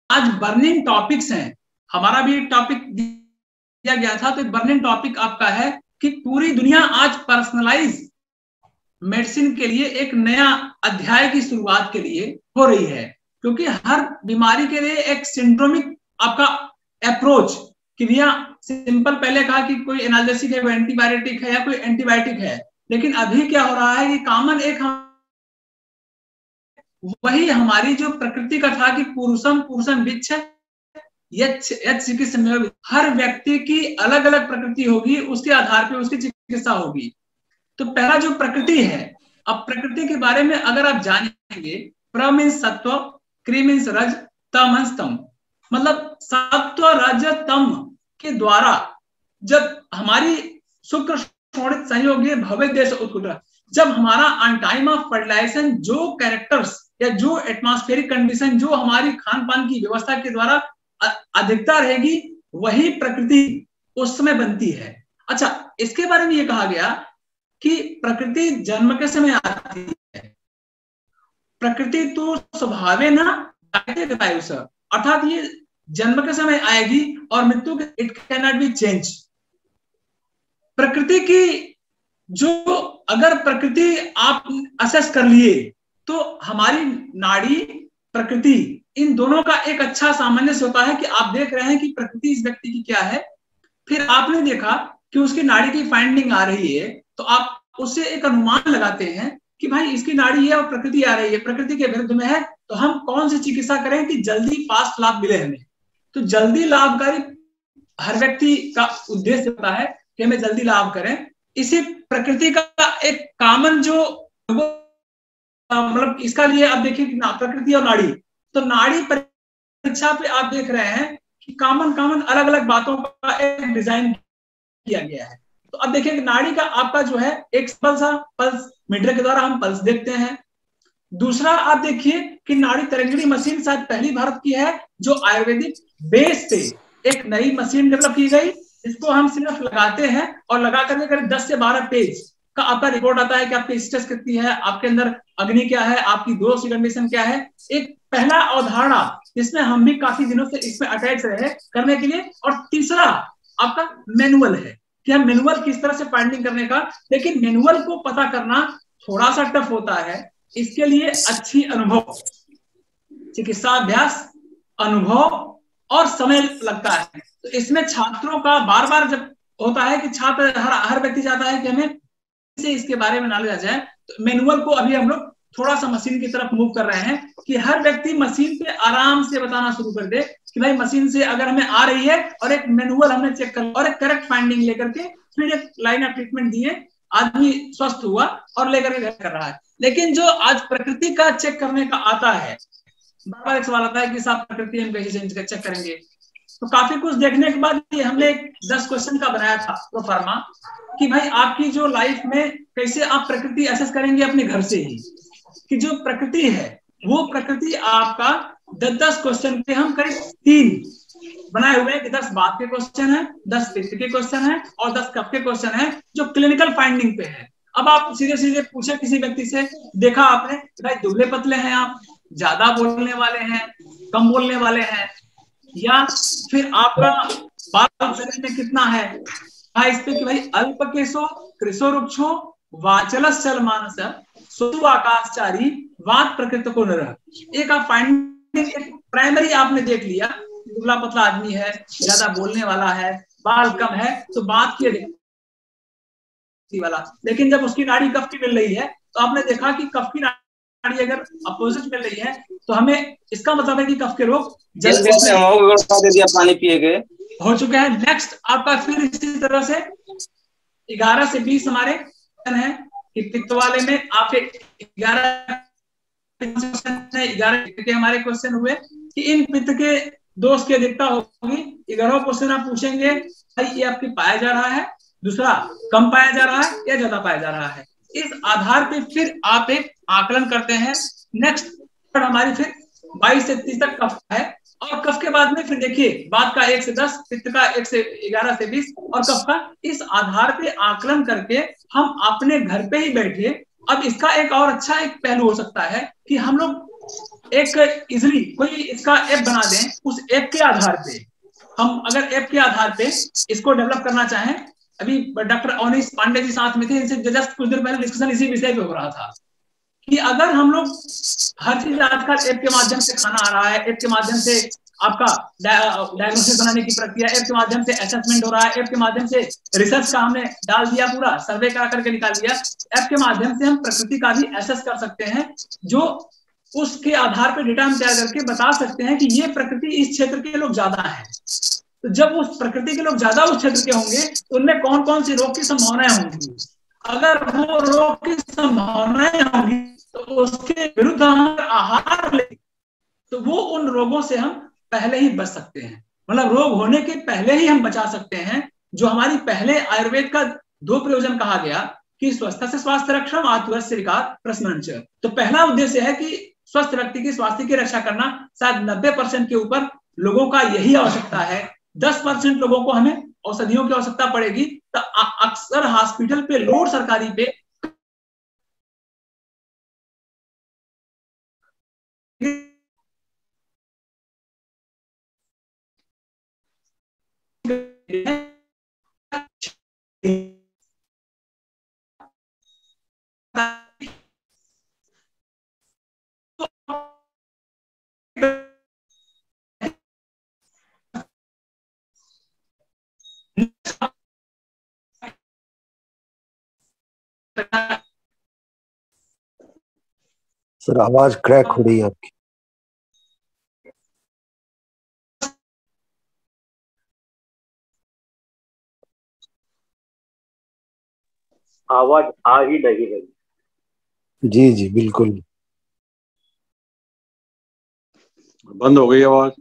आज burning topics हैं, हमारा भी एक टॉपिक दिया गया था, तो एक बर्निंग टॉपिक आपका है कि पूरी दुनिया आज पर्सनलाइज मेडिसिन के लिए एक नया अध्याय की शुरुआत के लिए हो रही है, क्योंकि हर बीमारी के लिए एक सिंड्रोमिक आपका अप्रोच कि भैया सिंपल पहले कहा कि कोई एनाल्जेसिक है, कोई एंटीबायोटिक है या कोई एंटीबायोटिक है, लेकिन अभी क्या हो रहा है कि कॉमन एक वही हमारी जो प्रकृति का था कि पुरुषम पुरुषम विच्छ चिकित्सा, हर व्यक्ति की अलग अलग प्रकृति होगी, उसके आधार पर उसकी चिकित्सा होगी। तो पहला जो प्रकृति है, अब प्रकृति के बारे में अगर आप जानेंगे, प्र मीन्स सत्व, क्री मीन्स रज, त मीन्स तम, मतलब सत्व रज तम के द्वारा जब हमारी शुक्र शोणित संयोगी भव्य देश उत्कुट, जब हमारा ऑन टाइम ऑफ फर्टिलाइजेशन जो कैरेक्टर्स या जो एटमॉस्फेरिक कंडीशन जो हमारी खान पान की व्यवस्था के द्वारा अधिकता रहेगी, वही प्रकृति उस समय बनती है। अच्छा, इसके बारे में ये कहा गया कि प्रकृति जन्म के समय आती है, प्रकृति तो स्वभावे ना आयुष, अर्थात ये जन्म के समय आएगी और मृत्यु के it can not be change. प्रकृति की जो अगर प्रकृति आप असेस कर लिए तो हमारी नाड़ी प्रकृति इन दोनों का एक अच्छा सामंजस्य होता है कि आप देख रहे हैं कि प्रकृति इस व्यक्ति की क्या है, फिर आपने देखा कि उसकी नाड़ी की फाइंडिंग आ रही है, तो आप उससे एक अनुमान लगाते हैं कि भाई इसकी नाड़ी है और प्रकृति आ रही है, प्रकृति के विरुद्ध में है, तो हम कौन सी चिकित्सा करें कि जल्दी फास्ट लाभ मिले हमें। तो जल्दी लाभकारी हर व्यक्ति का उद्देश्य होता है कि हमें जल्दी लाभ करें। इसी प्रकृति का एक कॉमन जो मतलब इसका लिए आप देखिए कि प्रकृति और नाड़ी, तो नाड़ी परीक्षा पे आप देख रहे हैं कि कॉमन अलग अलग बातों का एक डिजाइन किया गया है। तो अब देखिए कि नाड़ी का आपका जो है एक पल्स मीटर के द्वारा हम पल्स देखते हैं। दूसरा आप देखिए कि नाड़ी तरंगिणी मशीन शायद पहली भारत की है जो आयुर्वेदिक बेस पे एक नई मशीन डेवलप की गई, इसको हम सिर्फ लगाते हैं और लगा करके करीब 10 से 12 पेज का आपका रिपोर्ट आता है कि आपकी स्ट्रेस कितनी है, आपके अंदर अग्नि क्या है, आपकी दोष की कंडीशन क्या है। एक पहला अवधारणा जिसमें हम भी काफी दिनों से इसमें अटैच रहे करने के लिए। और तीसरा आपका मैनुअल है कि हम मैनुअल किस तरह से फाइंडिंग करने का, लेकिन मैनुअल को पता करना थोड़ा सा टफ होता है, इसके लिए अच्छी अनुभव, चिकित्सा अभ्यास, अनुभव और समय लगता है। तो इसमें छात्रों का बार बार जब होता है कि छात्र हर व्यक्ति चाहता है कि हमें से इसके बारे में नॉलेज आ जाए, तो मैनुअल को अभी हम लोग थोड़ा सा मशीन की तरफ मूव कर रहे हैं कि हर व्यक्ति मशीन पे आराम से बताना शुरू कर दे कि भाई मशीन से अगर हमें आ रही है और एक मैनुअल हमने चेक कर और एक करेक्ट फाइंडिंग लेकर के फिर एक लाइन ऑफ ट्रीटमेंट दिए, आदमी स्वस्थ हुआ और लेकर के घर कर रहा है। लेकिन जो आज प्रकृति का चेक करने का आता है, बार बार एक सवाल आता है कि साहब प्रकृति हम कैसे चेक करेंगे, तो काफी कुछ देखने के बाद ये हमने 10 क्वेश्चन का बनाया था प्रोफार्मा कि भाई आपकी जो लाइफ में कैसे आप प्रकृति असेस करेंगे अपने घर से ही, कि जो प्रकृति है वो प्रकृति आपका 10 क्वेश्चन के हम करीब 3 बनाए हुए हैं कि 10 बात के क्वेश्चन है, 10 पित्त के क्वेश्चन है और 10 कफ के क्वेश्चन है जो क्लिनिकल फाइंडिंग पे है। अब आप सीधे सीधे पूछे किसी व्यक्ति से, देखा आपने भाई दुबले पतले हैं आप, ज्यादा बोलने वाले हैं, कम बोलने वाले हैं, या फिर आपका बाल शरीर में कितना है, इस पे कि भाई अल्प केशो कृशो रुक्षो वाचलश्चल मानस सोतु आकाशचारी वात प्रकृति को नरह। एक आप फाइंडिंग एक प्राइमरी आपने देख लिया, दुबला पतला आदमी है, ज्यादा बोलने वाला है, बाल कम है, तो बात की वाला। लेकिन जब उसकी नाड़ी कफ की मिल रही है तो आपने देखा कि कफ की नाड़ी अगर अपोजिट मिल रही है तो हमें इसका मतलब है कि कफ के रोग पानी पिए गए हो चुके हैं। नेक्स्ट आपका फिर इसी तरह से 11 से 20 हमारे है कि पित्त वाले में आप 11 के हमारे क्वेश्चन हुए कि इन पित्त के दोष की अधिकता होगी। 11 क्वेश्चन आप पूछेंगे भाई ये आपके पाया जा रहा है, दूसरा कम पाया जा रहा है या ज्यादा पाया जा रहा है। इस आधार पे फिर आप एक आकलन करते हैं। नेक्स्ट हमारी फिर 22 से 30 तक कफ है और कफ के बाद में फिर देखिए बात का 1 से 10, पित्त का 1 से 11 से 20 और कफ का। इस आधार पे आकलन करके हम अपने घर पे ही बैठे। अब इसका एक और अच्छा एक पहलू हो सकता है कि हम लोग एक इजिली कोई इसका ऐप बना दें, उस ऐप के आधार पे हम अगर ऐप के आधार पे इसको डेवलप करना चाहें, अभी डॉक्टर अवनीश पांडे जी साथ में थे, इनसे जस्ट कुछ देर पहले डिस्कशन इसी विषय पे हो रहा था कि अगर हम लोग हर चीज आजकल ऐप के माध्यम से खाना आ रहा है, ऐप के माध्यम से आपका डायग्नोसिस बनाने की प्रक्रिया, ऐप के माध्यम से असेसमेंट हो रहा है, ऐप के माध्यम से रिसर्च का हमने डाल दिया, पूरा सर्वे करा करके निकाल दिया, ऐप के माध्यम से हम प्रकृति का भी एसेस कर सकते हैं, जो उसके आधार पर डेटा हम तैयार करके बता सकते हैं कि ये प्रकृति इस क्षेत्र के लोग ज्यादा है। तो जब उस प्रकृति के लोग ज्यादा उस क्षेत्र के होंगे तो उनमें कौन कौन सी रोग की संभावनाएं होंगी, अगर वो रोग की संभावनाएं होंगी तो उसके विरुद्ध हम आहार ले तो वो उन रोगों से हम पहले ही बच सकते हैं, मतलब रोग होने के पहले ही हम बचा सकते हैं। जो हमारी पहले आयुर्वेद का 2 प्रयोजन कहा गया कि स्वस्थ से स्वास्थ्य रक्षण, आत्मस्य प्रश्नंच, तो पहला उद्देश्य है कि स्वस्थ व्यक्ति की स्वास्थ्य की रक्षा करना। शायद 90% के ऊपर लोगों का यही आवश्यकता है, 10% लोगों को हमें औषधियों की आवश्यकता पड़ेगी। तो अक्सर हॉस्पिटल पे लोड सरकारी पे सर आवाज क्रैक हो रही है आपकी। आवाज आ ही नहीं रही। जी जी बिल्कुल बंद हो गई आवाज।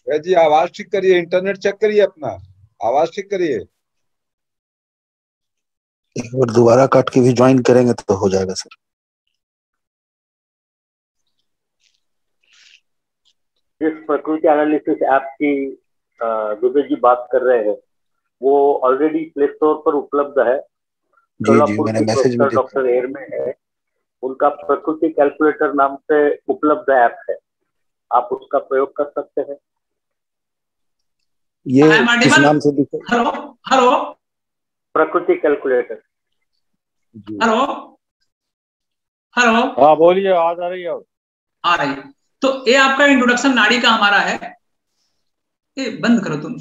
जी आवाज ठीक करिए, इंटरनेट चेक करिए, अपना आवाज ठीक करिए। एक बार दोबारा काट के भी ज्वाइन करेंगे तो हो जाएगा सर। जिस प्रकृति एनालिसिस ऐप की दुबे जी बात कर रहे हैं वो ऑलरेडी प्ले स्टोर पर उपलब्ध है। जी मैंने मैसेज में डॉक्टर एयर में है, उनका प्रकृति कैलकुलेटर नाम से उपलब्ध ऐप है, आप उसका प्रयोग कर सकते हैं। ये किस नाम से दिखे? हेलो हेलो प्रकृति कैलकुलेटर। हेलो हेलो हाँ बोलिए, आवाज आ रही है? आ रही। तो ये आपका इंट्रोडक्शन नाड़ी का हमारा है। ये बंद करो तुम।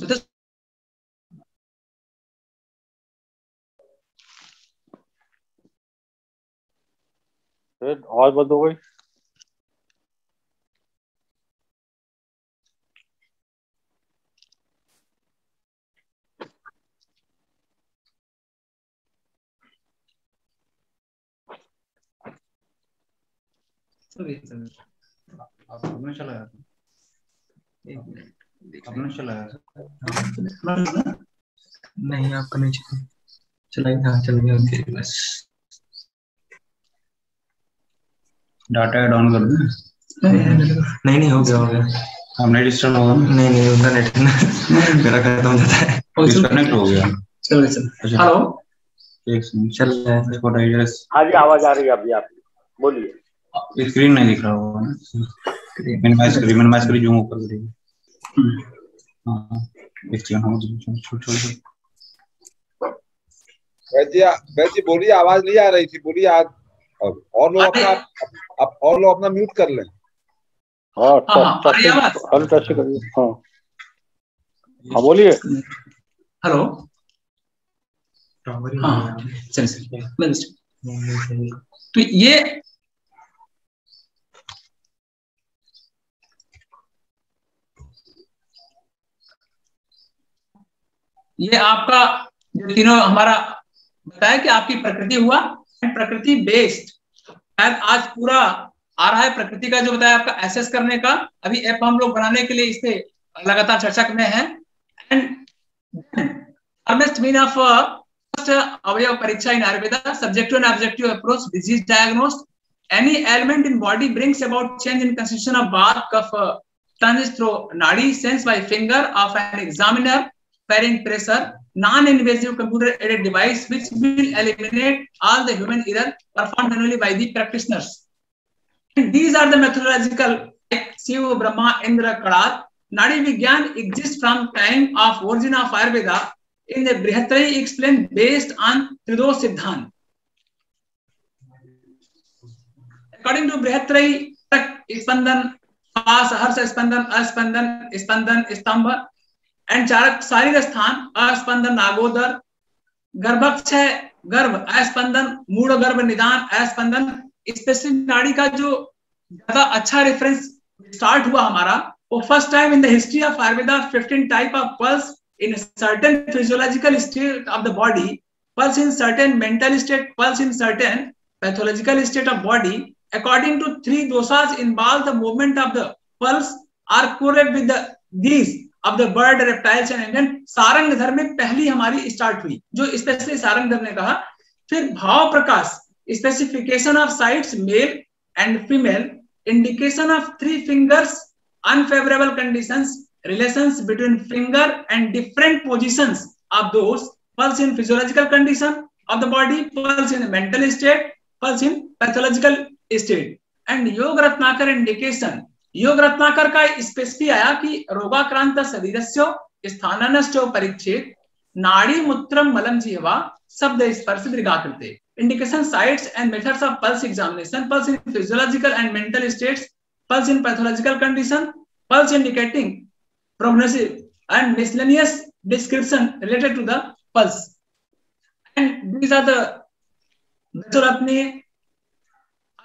आवाज बंद हो गई। अपने चला गया, अपने चला गया नहीं, आपका नहीं चला गया, चल गया फिर बस। डाटा डाउन कर दूं? नहीं हो गया अब नहीं डिस्टर्ब होगा। नहीं उनका नेट मेरा खत्म हो जाता है, डिस्कनेक्ट हो गया। चलो हेलो एक चल रहा है इसको डाइजेस्ट। हाँ जी आवाज आ रही है अभी, आप बोलिए। स्क्रीन नहीं दिख रहा होगा ना, मिनिमाइज करिए जूम ऊपर करिए। हां एक सेकंड, हम छोड़ वैसे बोलिए, आवाज नहीं आ रही थी, बोलिए। आज और लोग अपना म्यूट कर लें। हाँ टच करिए। हाँ बोलिए। हेलो तो ये आपका जो तीनों हमारा बताया कि आपकी प्रकृति हुआ, प्रकृति बेस्ड आज पूरा आ रहा है। प्रकृति का जो बताया आपका एसेस करने का, अभी ऐप हम लोग बनाने के लिए इस पे लगातार चर्चा में हैं। अवयव परीक्षा in Ayurveda, subjective and objective approach, disease diagnose, any element in body brings about change in constitution of बाथ, kapha, transits through nadi sensed by finger of an examiner bearing pressure, non-invasive computer-aided device which will eliminate all the human error performed manually by the practitioners. And these are the methodological like Shiva, Brahma, Indra, Karat. Nadi Vigyan exists from time of origin of Ayurveda in the Brihatrayi explained based on Tridosh Siddhant. According to Brihatrayi, Spandan, Saharsa Spandan, Aspandan, Spandan, Stambha, and Charak Sarirasthan, Aspandan, Nagodar, Garbhakshaya, Garbh, Aspandan, Mood Garbh Nidan, Aspandan, specially नाड़ी का जो ज्यादा अच्छा reference start हुआ हमारा वो first time in the history of Ayurveda 15 type of pulse in certain physiological state of the body, pulse in certain mental state, pulse in certain pathological state of body according to 3 doshas involve the movement of the pulse are correlated with the these of the bird, reptiles and then Sarang धर में पहली हमारी start हुई जो specially Sarang धर ने कहा। फिर भाव प्रकाश specification of sites male and female, indication of 3 fingers, unfavorable conditions, relations between finger and different positions of those, pulse in physiological condition of the body, pulse in mental state, pulse in pathological state. And योग Ratnakar indication, योग रत्नाकर का specify आया कि रोगाक्रांत शरीरस्य स्थाननश्च परीक्षित नाड़ी मूत्रम मलम जिह्वा शब्द स्पर्श दृगाकृते. Indication sites and methods of pulse examination, pulse in physiological and mental states, pulse in pathological condition, pulse indicating prognosis and miscellaneous description related to the pulse. And these are the Mesoratni.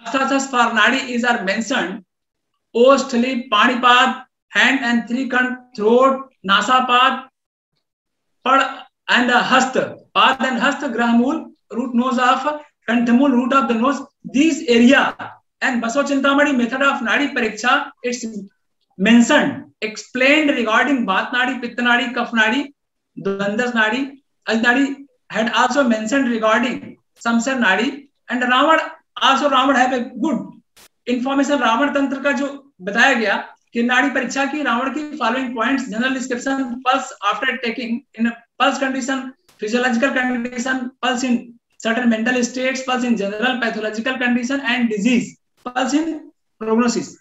Astrathas for Nadi is are mentioned. Ostli, Panipad, hand and 3 kan, throat, Nasapad, Pad and Hasta. Pad and Hasta, Grahamul, root nose of Kanthamul, root of the nose. These area and Baso Chintamani method of Nadi Pariksha, it's mentioned, explained regarding Bath Nadi, Pitta Nadi, Kaf Nadi, Dvandas Nadi. As Nadi had also mentioned regarding Samsar Nadi, and Ravan also Ravan have a good information. Ravan Tantra का जो बताया गया कि नाड़ी परीक्षा की रावण की following points, general description, pulse after taking in pulse condition, physiological condition, pulse in certain mental states, pulse in general pathological condition and disease, pulse in prognosis.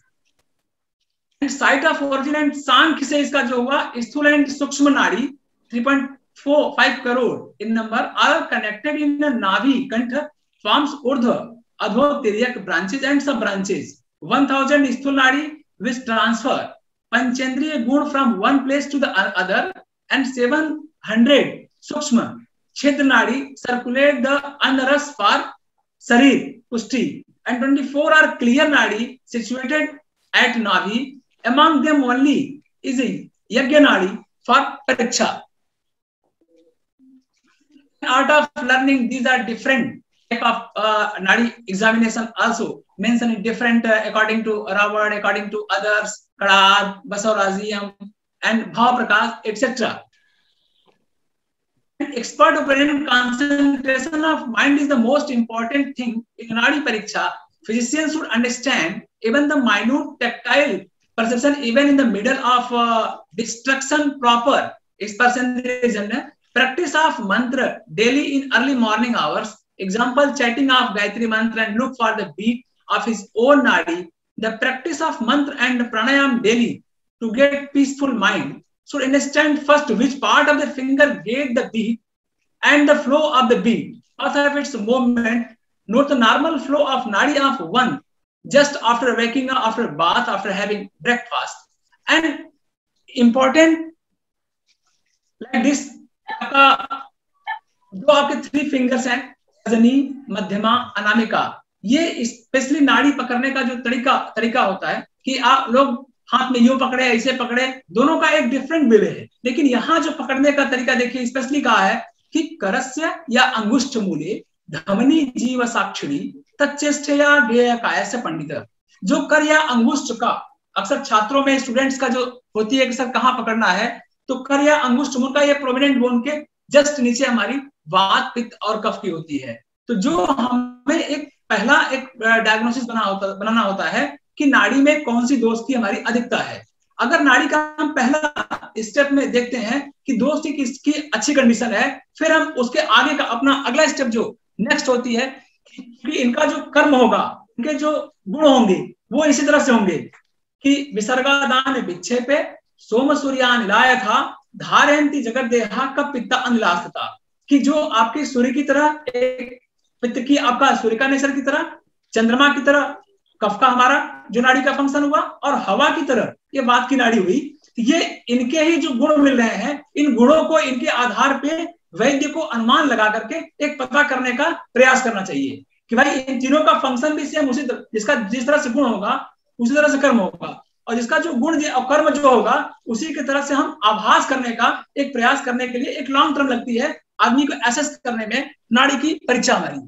And site of origin and सांख्य से इसका जो हुआ स्थूल and सूक्ष्म नाड़ी 3.45 crore in number are connected in the navi kantha forms urdhva adho tiryak branches and sub branches. 1000 स्थूल नाड़ी which transfer panchendriya gun from one place to the other, and 700 सूक्ष्म Chhedra Nadi circulate the Annaras for Sarir, Pushti, and 24 are clear Nadi situated at Navi. Among them only is a Yagya Nadi for Pariksha. Art of learning, these are different type of Nadi examination also mentioned in different according to Rawad, according to others, Kadad, Basaurazium, and Bhav Prakash, etc. Expert opinion, concentration of mind is the most important thing in Nadi Pariksha. Physicians should understand even the minute tactile perception, even in the middle of destruction proper expression. Practice of mantra daily in early morning hours. Example, chanting of Gayatri mantra and look for the beat of his own Nadi. The practice of mantra and pranayam daily to get peaceful mind. Should understand first which part of the finger get the beat and the flow of the beat, path of its movement. Note the normal flow of nadi of one just after waking up, after bath, after having breakfast. And important like this, जो आपके 3 fingers हैं, तर्जनी, मध्यमा, अनामिका, ये specially नाड़ी पकड़ने का जो तरीका होता है कि आप लोग हाथ में यूं पकड़े, ऐसे पकड़े, दोनों का एक डिफरेंट वे है। लेकिन यहाँ जो पकड़ने का तरीका देखिए, स्पेशली कहा है कि करस्य या अंगुष्ठ मूले धमनी जीव साक्षिणी तच्चेष्टया गेय कायस्य पंडित। जो कर या अंगुष्ठ का अक्सर छात्रों में स्टूडेंट्स का जो होती है कि सर कहाँ पकड़ना है, तो कर या अंगुष्ठ मूल का ये प्रोमिनेंट बोन के जस्ट नीचे हमारी वात, पित्त और कफ की होती है। तो जो हमें एक पहला एक डायग्नोसिस बनाना होता है कि नाड़ी में कौन सी दोष की हमारी अधिकता है। अगर नाड़ी का हम पहला स्टेप में देखते हैं कि दोस्त की अच्छी कंडीशन है, फिर हम उसके आगे का अपना अगला स्टेप जो नेक्स्ट होती है कि इनका जो कर्म होगा, इनके जो गुण होंगे वो इसी तरह से होंगे कि विसर्गादान विक्षेपे सोम सूर्यान लाया था धारयंती जगत देहा कब पित्ता अनिलास्तता, कि जो आपके सूर्य की तरह, एक पित्त की आपका सूर्य का नेचर की तरह, चंद्रमा की तरह कफ का हमारा जो नाड़ी का फंक्शन हुआ, और हवा की तरह ये वात की नाड़ी हुई। ये इनके ही जो गुण मिल रहे हैं, इन गुणों को इनके आधार पे वैद्य को अनुमान लगा करके एक पता करने का प्रयास करना चाहिए कि भाई इन तीनों का फंक्शन भी सेम उसी तरह, जिसका जिस तरह से गुण होगा उसी तरह से कर्म होगा, और जिसका जो गुण और कर्म जो होगा उसी की तरह से हम आभास करने का एक प्रयास करने के लिए एक लॉन्ग टर्म लगती है आदमी को एसेस करने में नाड़ी की परीक्षा हमारी।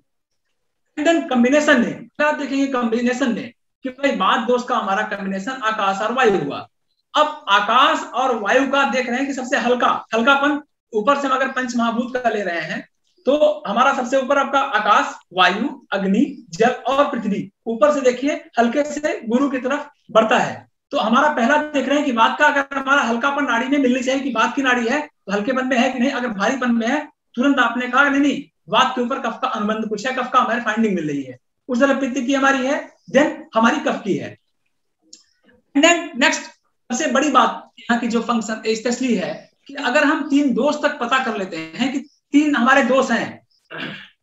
कॉम्बिनेशन में आप देखेंगे, कॉम्बिनेशन में कि भाई बात दोस्त का हमारा कॉम्बिनेशन आकाश और वायु हुआ। अब आकाश और वायु का देख रहे हैं कि सबसे हल्कापन ऊपर से हम अगर पंच महाभूत का ले रहे हैं तो हमारा सबसे ऊपर आपका आकाश, वायु, अग्नि, जल और पृथ्वी, ऊपर से देखिए हल्के से गुरु की तरफ बढ़ता है। तो हमारा पहला देख रहे हैं कि बात का अगर हमारा हल्कापन नाड़ी में मिलनी चाहिए कि बात की नाड़ी है तो हल्केपन में है कि नहीं, अगर भारीपन में है तुरंत आपने कहा नहीं वात के ऊपर कफ का अनुबंध कुछ है, कफ का हमारी फाइंडिंग मिल रही है, उस तरह पित्त की हमारी है, देन हमारी कफ की है। देन नेक्स्ट सबसे बड़ी बात यहाँ की जो फंक्शन स्पेशली है कि अगर हम 3 दोष तक पता कर लेते हैं कि 3 हमारे दोष हैं,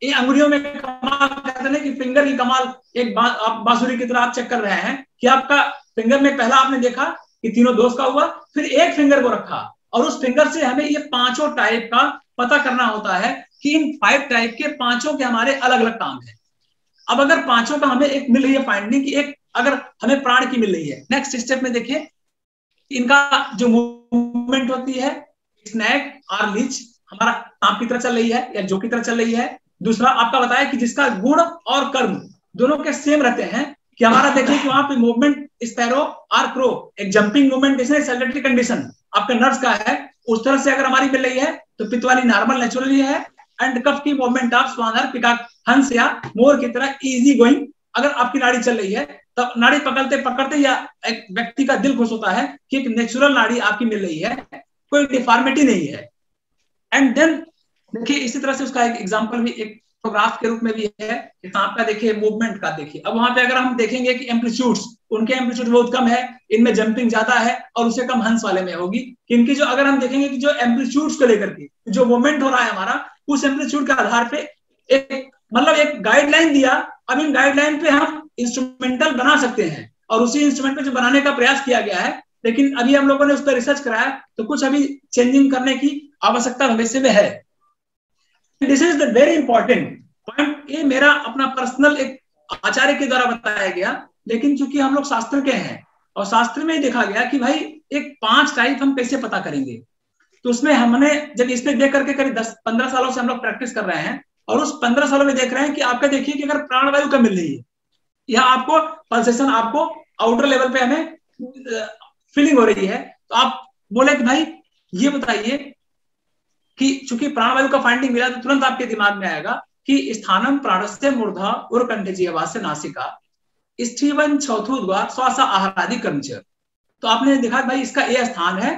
ये अंगुलियों में कमाल कहते हैं कि फिंगर की कमाल, एक आप बांसुरी की तरह आप चेक कर रहे हैं कि आपका फिंगर में पहला आपने देखा कि तीनों दोष का हुआ, फिर एक फिंगर को रखा और उस फिंगर से हमें ये 5 टाइप का पता करना होता है कि इन 5 टाइप के 5 के हमारे अलग अलग काम है। अब अगर 5 का हमें एक मिल रही है फाइंडिंग की, एक अगर हमें प्राण की मिल रही है, नेक्स्ट स्टेप में देखिए इनका जो मूवमेंट होती है, स्नैक और लीच हमारा सांप की तरह चल रही है या जो की तरह चल रही है। दूसरा आपका बताया कि जिसका गुण और कर्म दोनों के सेम रहते हैं कि हमारा देखिए कि वहां पे मूवमेंट स्पैरो और क्रो, एक जंपिंग मूवमेंट सैलरी कंडीशन आपके नर्व्स का है, उस तरह से अगर हमारी मिल रही है तो पित्त वाली नॉर्मल नेचुरली है, एंड कफ की मूवमेंट ऑफ स्वानर, पिकाक, हंस या मोर की तरह इजी गोइंग अगर आपकी नाड़ी चल रही है, तब नाड़ी पकड़ते पकड़ते या एक व्यक्ति का दिल खुश होता है कि एक नेचुरल नाड़ी आपकी मिल रही है, कोई डिफॉर्मिटी नहीं है। एंड देन देखिए इसी तरह से उसका एक एग्जांपल भी एक फोटोग्राफ के रूप में भी है, सांप का देखिए मूवमेंट का देखिए। अब वहां पे अगर हम देखेंगे कि एम्पलीट्यूड्स, उनके एम्पलीट्यूड बहुत कम है, इनमें जंपिंग ज्यादा है और उससे कम हंस वाले में होगी। इनकी जो अगर हम देखेंगे कि जो एम्पलीट्यूड्स को लेकर के जो मूवमेंट हो रहा है हमारा, उस एम्पलीट्यूड के आधार पे एक मतलब एक गाइडलाइन दिया। अब इन गाइडलाइन पे हम इंस्ट्रूमेंटल बना सकते हैं और उसी इंस्ट्रूमेंट पे जो बनाने का प्रयास किया गया है, लेकिन अभी हम लोगों ने उस पर रिसर्च कराया तो कुछ अभी चेंजिंग करने की आवश्यकता भविष्य में है। This is the very important point. ये मेरा अपना पर्सनल एक आचार्य के द्वारा बताया गया, लेकिन चूंकि हम लोग शास्त्र के हैं और शास्त्र में देखा गया कि भाई एक 5 टाइप हम कैसे पता करेंगे, तो उसमें हमने जब इस पे देख करके करीब 10-15 सालों से हम लोग प्रैक्टिस कर रहे हैं और उस 15 सालों में देख रहे हैं कि आपका देखिए कि अगर प्राणवायु का मिल रही है या आपको पल्सेशन आपको आउटर लेवल पे हमें फीलिंग हो रही है, तो आप बोले कि भाई ये बताइए कि चूंकि प्राणवायु का फाइंडिंग मिला तो तुरंत आपके दिमाग में आएगा कि स्थानम प्राणस्य मूर्धा उरकंठ जीवास्य नासिका स्टीवन चौथु द्वार श्वास आहार आदि कर्मचर। तो आपने देखा भाई इसका ये स्थान है,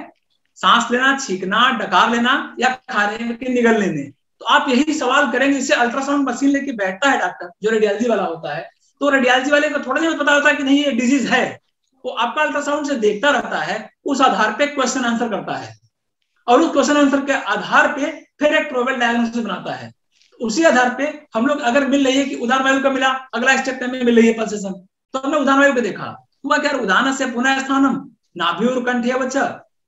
सांस लेना, छींकना, डकार लेना या खाने के निगल लेने। तो आप यही सवाल करेंगे, इससे अल्ट्रासाउंड मशीन लेके बैठता है डॉक्टर जो रेडियोलॉजी वाला होता है, तो रेडियोलॉजी वाले को थोड़ा नहीं पता होता कि नहीं ये डिजीज है, वो आपका अल्ट्रासाउंड से देखता रहता है, उस आधार पे क्वेश्चन आंसर करता है और उस क्वेश्चन आंसर के आधार पे फिर एक प्रोबेबल डायग्नोसिस बनाता है। उसी आधार पे हम लोग अगर मिल रही है कि उदार वायु का मिला, अगला स्टेप में मिल रही है पल्सेशन, तो हमने उदार वायु पे देखा, हुआ क्या, उदान से पुनः स्थानम नाभि कंठे वच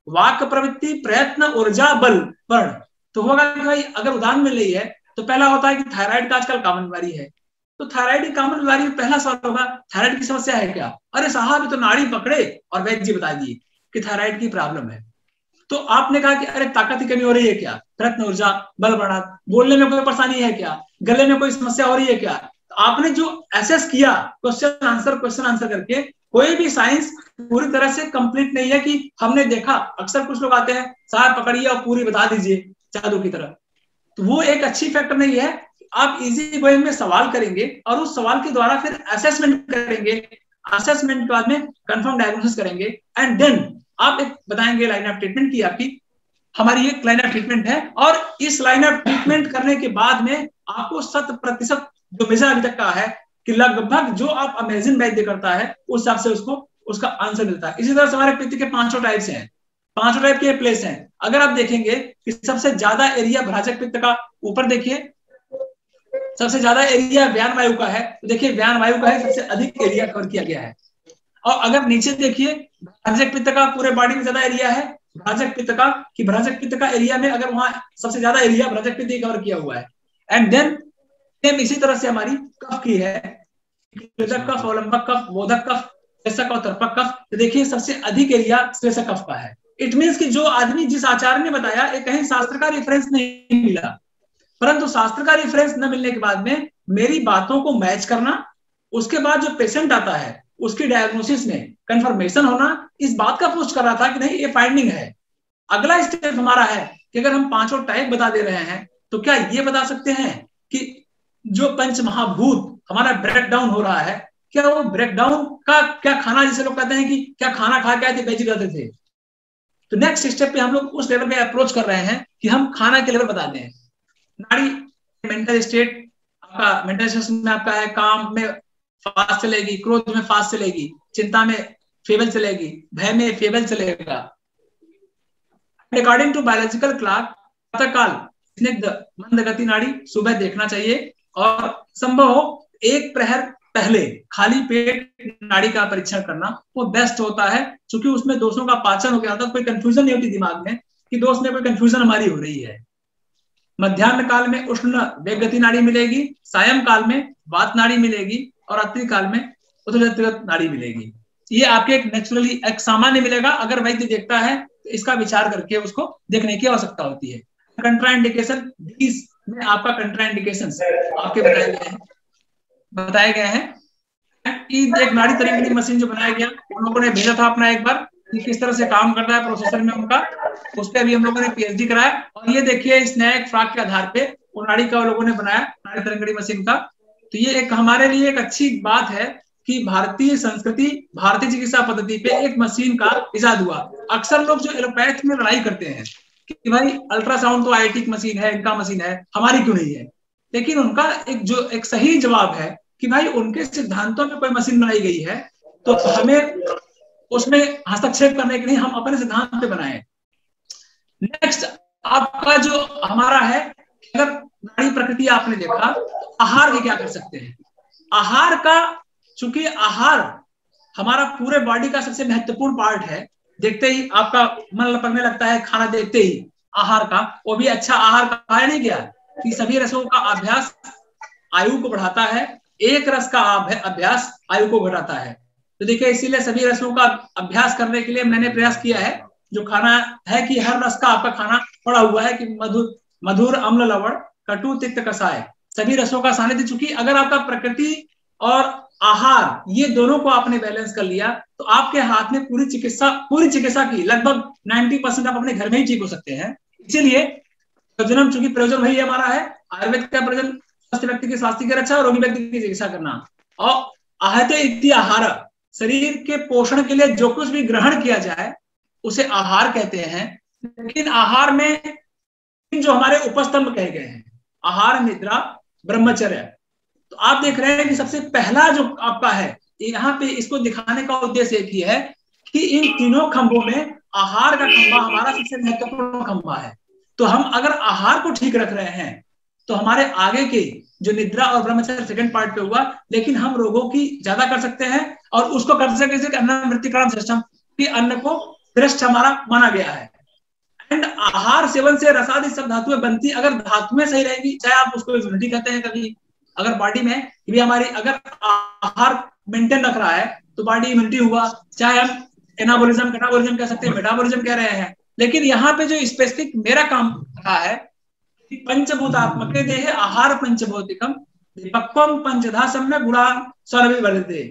वाक प्रवृत्ति प्रयत्न ऊर्जा बल बढ़। तो होगा कि भाई अगर उदान मिल रही है तो पहला होता है कि थायराइड का आजकल कॉमन बीमारी है, तो थायराइड की कॉमन बीमारी में पहला सवाल होगा थायराइड की समस्या है क्या? अरे साहब तो नाड़ी पकड़े और वैद्य जी बता दिए कि थायराइड की प्रॉब्लम है। तो आपने कहा कि अरे ताकत की कमी हो रही है क्या, प्रयत्न ऊर्जा बल बढ़ा, बोलने में कोई परेशानी है क्या, गले में कोई समस्या हो रही है क्या? तो आपने जो एसेस किया क्वेश्चन आंसर करके, कोई भी साइंस पूरी तरह से कंप्लीट नहीं है कि हमने देखा। अक्सर कुछ लोग आते हैं साहब पकड़िए और पूरी बता दीजिए जादू की तरह, तो वो एक अच्छी फैक्टर नहीं है। आप इजी गोइंग में सवाल करेंगे और उस सवाल के द्वारा फिर असेसमेंट करेंगे, असेसमेंट के बाद में कंफर्म डायग्नोसिस करेंगे एंड देन आप एक बताएंगे लाइन ऑफ ट्रीटमेंट की आपकी, हमारी एक लाइन ऑफ ट्रीटमेंट है, और इस लाइन ऑफ ट्रीटमेंट करने के बाद में आपको 100% जो मेजर अभी तक का है कि लगभग जो आप अमेजिंग वैद्य करता है उस हिसाब से उसको उसका आंसर मिलता है। इसी तरह से हमारे पित्त के 5 टाइप्स हैं, 5 टाइप के प्लेस हैं। अगर आप देखेंगे कि सबसे ज्यादा एरिया भ्राजक पित्त का ऊपर देखिए, सबसे ज्यादा एरिया व्यान वायु का है, तो देखिए व्यान वायु का है सबसे अधिक एरिया कवर किया गया है। और अगर नीचे देखिए भ्राजक पित्त का पूरे बॉडी में ज्यादा एरिया है भ्राजक पित्त का, कि भ्राजक पित्त का एरिया में अगर वहां सबसे ज्यादा एरिया भ्राजक पित्त कवर किया हुआ है। एंड देन इसी तरह से हमारी कफ की है, कफ, अवलंबक कफ, बोधक कफ, श्लेषक और तर्पक कफ। तो देखिए सबसे अधिक एरिया श्लेषक कफ का है। इट मीन्स कि जो आदमी जिस आचार्य ने बताया ये कहीं शास्त्र का रेफरेंस नहीं मिला, परंतु शास्त्र का रेफरेंस न मिलने के बाद में मेरी बातों को मैच करना, उसके बाद जो पेशेंट आता है उसकी डायग्नोसिस में कंफर्मेशन होना, इस बात का पुष्ट कर रहा था कि नहीं ये फाइंडिंग है। अगला स्टेप हमारा है कि अगर हम 5 टाइप बता दे रहे हैं तो क्या ये बता सकते हैं कि जो पंच महाभूत हमारा ब्रेक डाउन हो रहा है, क्या वो ब्रेक डाउन का क्या खाना, जिसे लोग कहते हैं कि क्या खाना खा के आए थे बेची करते थे, तो नेक्स्ट स्टेप पे हम लोग उस लेवल पे अप्रोच कर रहे हैं कि हम खाना के लेवल बता दें। नाड़ी मेंटल स्टेट आपका, मेंटल स्टेट में आपका है काम में फास्ट चलेगी, क्रोध में फास्ट चलेगी, चिंता में फेबल चलेगी, भय में फेबल चलेगा। अकॉर्डिंग टू बायोलॉजिकल क्लॉक प्रातःकाल स्निग्ध मंद गति नाड़ी सुबह देखना चाहिए, और संभव हो 1 प्रहर पहले खाली पेट नाड़ी का परीक्षण करना वो बेस्ट होता है, क्योंकि उसमें दोषों का पाचन हो गया था, कोई कंफ्यूजन नहीं होती दिमाग में कि दोष में कोई कंफ्यूजन हमारी हो रही है। मध्याह्न काल में उष्ण वेग गति नाड़ी मिलेगी, सायं काल में वात नाड़ी मिलेगी, और रात्रि काल में उदगत नाड़ी मिलेगी। ये आपके एक नेचुरली एक सामान्य मिलेगा। अगर वैद्य देखता है तो इसका विचार करके उसको देखने की आवश्यकता होती है। कंट्राइंडिकेशन में आपका कंट्राइंडिकेशन आपके बताए गए हैं। एक नाड़ी तरंगिणी मशीन जो बनाया गया, उन लोगों ने भेजा था अपना एक बार कि किस तरह से काम करता है प्रोसेसर में उनका, उस पर अभी हम लोगों ने पीएचडी कराया। और ये देखिए इस नए एक फ्रॉक के आधार पे वो नाड़ी का लोगों ने बनाया, नाड़ी तरंगिणी मशीन का। तो ये एक हमारे लिए एक अच्छी बात है कि भारतीय संस्कृति, भारतीय चिकित्सा पद्धति पे एक मशीन का इजाद हुआ। अक्सर लोग जो एलोपैथ में लड़ाई करते हैं कि भाई अल्ट्रासाउंड तो आईटी की मशीन है, इनका मशीन है, हमारी क्यों नहीं है, लेकिन उनका एक सही जवाब है कि भाई उनके सिद्धांतों में कोई मशीन बनाई गई है तो हमें उसमें हस्तक्षेप करने के लिए हम अपने सिद्धांत पे बनाए। नेक्स्ट आपका जो हमारा है, अगर नाड़ी प्रकृति आपने देखा तो आहार भी क्या कर सकते हैं। आहार का, चूंकि आहार हमारा पूरे बॉडी का सबसे महत्वपूर्ण पार्ट है, देखते ही आपका मन लपकने लगता है खाना देखते ही आहार का, वो भी अच्छा आहार खाया नहीं गया कि सभी रसों का अभ्यास आयु को बढ़ाता है, एक रस का अभ्यास आयु को घटाता है। तो देखिए इसीलिए सभी रसों का अभ्यास करने के लिए मैंने प्रयास किया है, जो खाना है कि हर रस का आपका खाना पड़ा हुआ है कि मधुर अम्ल लवण कटु तिक्त कसाय, सभी रसों का सानिध्य। चूंकि अगर आपका प्रकृति और आहार ये दोनों को आपने बैलेंस कर लिया तो आपके हाथ में पूरी चिकित्सा की लगभग 90% आप अपने घर में ही ठीक हो सकते हैं। इसीलिए प्रयोजन, चूंकि प्रयोजन वही हमारा है, आयुर्वेद का प्रयोजन स्वस्थ व्यक्ति की स्वास्थ्य की रक्षा और रोगी व्यक्ति की चिकित्सा करना। और आहते इति आहार, शरीर के पोषण के लिए जो कुछ भी ग्रहण किया जाए उसे आहार कहते हैं। लेकिन आहार में जो हमारे उपस्तंभ कहे गए हैं, आहार, निद्रा, ब्रह्मचर्य, तो आप देख रहे हैं कि सबसे पहला जो आपका है यहाँ पे, इसको दिखाने का उद्देश्य एक ही है कि इन तीनों खंभों में आहार का खंभा हमारा सबसे महत्वपूर्ण खंभा है। तो हम अगर आहार को ठीक रख रहे हैं तो हमारे आगे के जो निद्रा और ब्रह्मचर्य सेकंड पार्ट पे हुआ, लेकिन हम रोगों की ज्यादा कर सकते हैं और उसको कर सकते हैं अन्न मृत्युकारण सिस्टम कि अन्न को श्रेष्ठ हमारा माना गया है। एंड आहार सेवन से रसादि सब धातुएं बनती, अगर धातुएं सही रहेंगी, चाहे आप उसको इम्यूनिटी कहते हैं कभी, अगर बॉडी में भी हमारी अगर आहार मेंटेन रख रहा है तो बॉडी इम्यूनिटी हुआ, चाहे हम एनाबोलिज्म कैटाबोलिज्म कह सकते हैं, मेटाबोलिज्म कह रहे हैं। लेकिन यहाँ पे जो स्पेसिफिक मेरा काम रहा है कि पंचभूतात्मक देह आहार पंचभौतिकम विपक्वम पंचधा सम्य गुणा सर्वविवर्धते,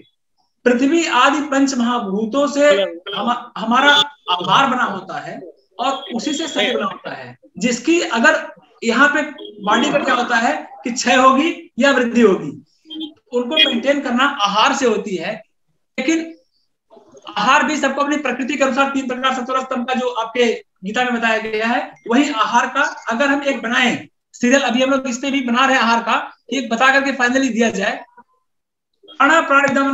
पृथ्वी आदि पंच महाभूतों से हमारा आहार बना होता है और उसी से शरीर बना होता है, जिसकी अगर यहाँ पे बॉडी का क्या होता है कि क्षय होगी या वृद्धि होगी, उनको मेंटेन करना आहार से होती है। लेकिन आहार भी सबको अपनी प्रकृति के अनुसार 3 प्रकार सत्वर स्तंभ का जो आपके गीता में बताया गया है वही आहार का अगर हम एक बनाएं सीरियल, अभी हम लोग इस पे भी बना रहे हैं आहार का, एक बता करके फाइनली दिया जाए।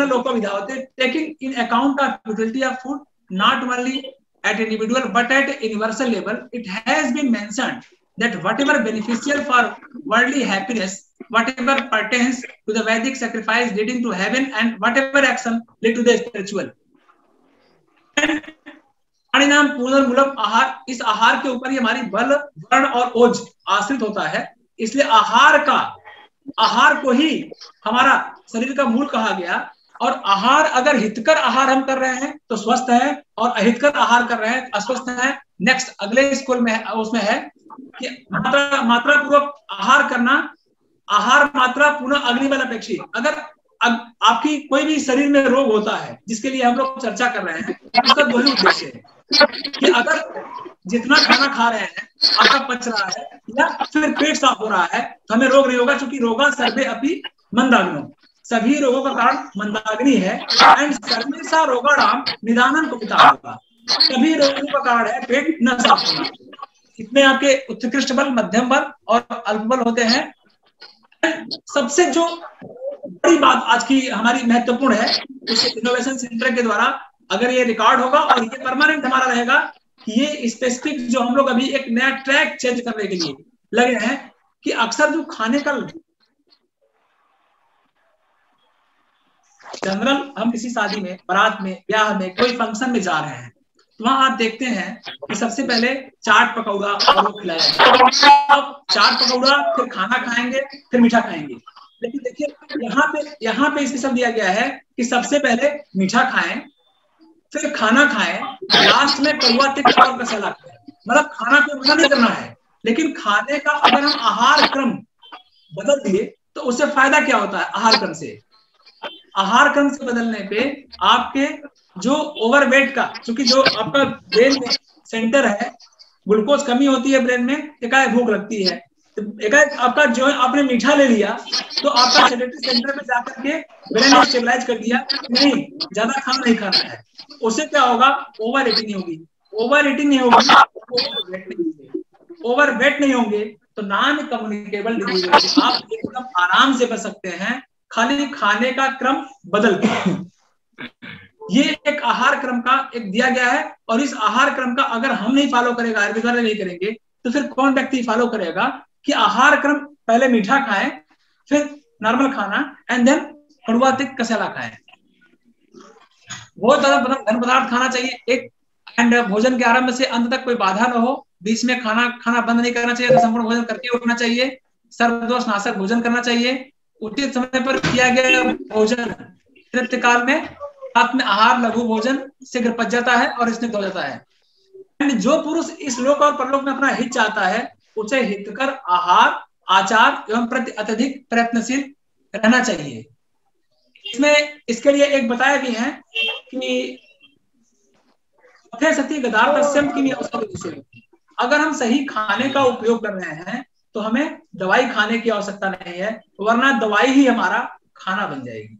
लोको विधावते taking in account of utility of food not only at individual but at universal level, it has been mentioned that whatever beneficial for worldly happiness, whatever pertains to the Vedic sacrifice leading to heaven, and whatever action lead to the spiritual. परिणाम पुनर्मूलक आहार, इस आहार के ऊपर ही हमारी बल, वर्ण और ओज आश्रित होता है। इसलिए आहार को ही हमारा शरीर का मूल कहा गया। और आहार अगर हितकर आहार हम कर रहे हैं तो स्वस्थ है, और अहितकर आहार कर रहे हैं अस्वस्थ है। नेक्स्ट अगले स्कूल में उसमें है कि मात्रा पूर्वक आहार करना, आहार मात्रा पुनः अग्निबल अपेक्षित। अगर आपकी कोई भी शरीर में रोग होता है जिसके लिए हम लोग चर्चा कर रहे हैं, उसका दो ही उद्देश्य है कि अगर जितना खाना खा रहे हैं आपका पच रहा है या फिर पेट साफ हो रहा है तो हमें रोग नहीं होगा, क्योंकि रोगा सर्वे अपि मंदाग्नो, सभी रोगों का कारण मंदाग्नि है। एंड सर्वेषा रोगाणाम निदानम कुपिता होगा, सभी रोगों का कारण है पेट न साफ होना। इसमें आपके उत्कृष्ट बल, मध्यम बल और अल्प बल होते हैं। सबसे जो बड़ी बात आज की हमारी महत्वपूर्ण है, उस इनोवेशन सेंटर के द्वारा अगर ये रिकॉर्ड होगा और ये परमानेंट हमारा रहेगा कि ये स्पेसिफिक जो हम लोग अभी एक नया ट्रैक चेंज करने के लिए लगे हैं कि अक्सर जो खाने का जनरल, हम किसी शादी में, बारात में, ब्याह में, कोई फंक्शन में जा रहे हैं तो वहां आप देखते हैं कि सबसे पहले चाट पकौड़ा और वो खिलाया जाए। अब चाट पकौड़ा, फिर खाना खाएंगे, फिर मीठा खाएंगे। लेकिन देखिए यहाँ पे स्पेशल दिया गया है कि सबसे पहले मीठा खाएं, फिर खाना खाएं, लास्ट में कड़वा तिक्खा और कसेला खाएं। मतलब खाना को मना नहीं करना है, लेकिन खाने का अगर हम आहार क्रम बदल दिए तो उससे फायदा क्या होता है? आहार क्रम से बदलने पे आपके जो ओवरवेट का, क्योंकि जो आपका ब्रेन में सेंटर है, ग्लूकोज कमी होती है ब्रेन में, एकाएक भूख लगती है, तो एकाएक आपका जो आपने मीठा ले लिया तो आपका सेडेटरी सेंटर में जाकर के ब्रेन ने स्टेबलाइज कर दिया, नहीं ज्यादा खाना नहीं खाना है। उससे क्या होगा? ओवर ईटिंग नहीं होगी, ओवरवेट नहीं होंगे तो नॉन कम्युनिकेबल डिजीज, आप एकदम आराम से बच सकते हैं खाली खाने का क्रम बदल के। ये एक आहार क्रम का एक दिया गया है, और इस आहार क्रम का अगर हम नहीं फॉलो करेगा, आयुर्वेद वाले नहीं करेंगे, तो फिर कौन व्यक्ति फॉलो करेगा कि आहार क्रम पहले मीठा खाएं, फिर नॉर्मल खाना, एंड देन कड़वा तिक्खा कसेला खाएं। बहुत ज्यादा घन पदार्थ खाना चाहिए एक, एंड भोजन के आरंभ से अंत तक कोई बाधा न हो, बीच में खाना बंद नहीं करना चाहिए, तो संपूर्ण भोजन करके उठना चाहिए, सर्वदोष नाशक भोजन करना चाहिए, उचित समय पर किया गया भोजन तृप्त काल में, रात में आहार लघु भोजन शीघ्र पच जाता है और स्निग्ध हो जाता है। जो पुरुष इस लोक और परलोक में अपना हित चाहता है, उसे हितकर आहार, आचार एवं प्रति अत्यधिक प्रयत्नशील रहना चाहिए। इसमें इसके लिए एक बताया भी है कि सती गदार्थस्यम की औषधि, अगर हम सही खाने का उपयोग कर रहे हैं तो हमें दवाई खाने की आवश्यकता नहीं है, वरना दवाई ही हमारा खाना बन जाएगी।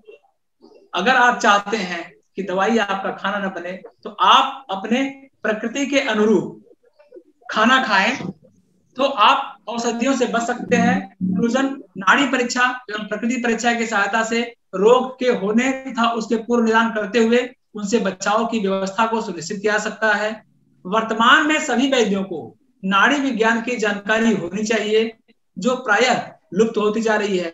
अगर आप चाहते हैं कि दवाई आपका खाना न बने तो आप अपने प्रकृति के अनुरूप खाना खाएं, तो आप औषधियों से बच सकते हैं। नाड़ी परीक्षा एवं प्रकृति परीक्षा की सहायता से रोग के होने तथा उसके पूर्व निदान करते हुए उनसे बचाव की व्यवस्था को सुनिश्चित किया जा सकता है। वर्तमान में सभी वैद्यों को नाड़ी विज्ञान की जानकारी होनी चाहिए, जो प्रायः लुप्त होती जा रही है।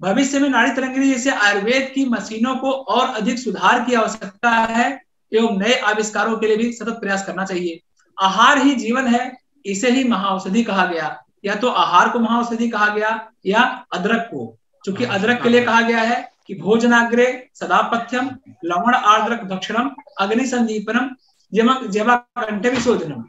भविष्य में नाड़ी तरंगिणी जैसे आयुर्वेद की मशीनों को और अधिक सुधार की आवश्यकता है एवं नए आविष्कारों के लिए भी सतत प्रयास करना चाहिए। आहार ही जीवन है, इसे ही महाऔषधि कहा गया। या तो आहार को महाऔषधि कहा गया या अदरक को, क्योंकि अदरक के लिए कहा गया है कि भोजनाग्रे सदा पथ्यम लवण आर्द्रक भक्षणम अग्नि संदीपनम जवा कंठे विशोधनम,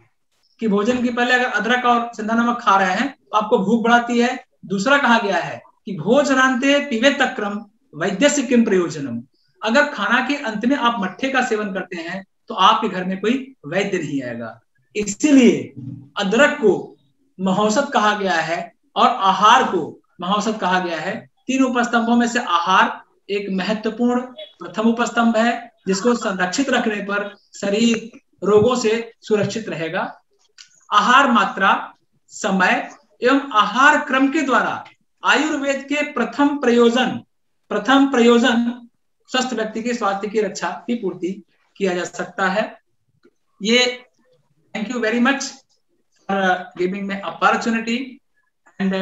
कि भोजन के पहले अगर अदरक और सिंधा नमक खा रहे हैं तो आपको भूख बढ़ाती है। दूसरा कहा गया है कि भोजनांते पिबेत तक्रम वैद्यस्य किम प्रयोजनम, अगर खाना के अंत में आप मट्ठे का सेवन करते हैं तो आपके घर में कोई वैद्य नहीं आएगा। इसीलिए अदरक को महौषध कहा गया है और आहार को महौषध कहा गया है। तीन उपस्तंभों में से आहार एक महत्वपूर्ण प्रथम उपस्तंभ है, जिसको संरक्षित रखने पर शरीर रोगों से सुरक्षित रहेगा। आहार मात्रा, समय एवं आहार क्रम के द्वारा आयुर्वेद के प्रथम प्रयोजन स्वस्थ व्यक्ति के स्वास्थ्य की रक्षा की पूर्ति किया जा सकता है। ये thank you very much for giving me opportunity and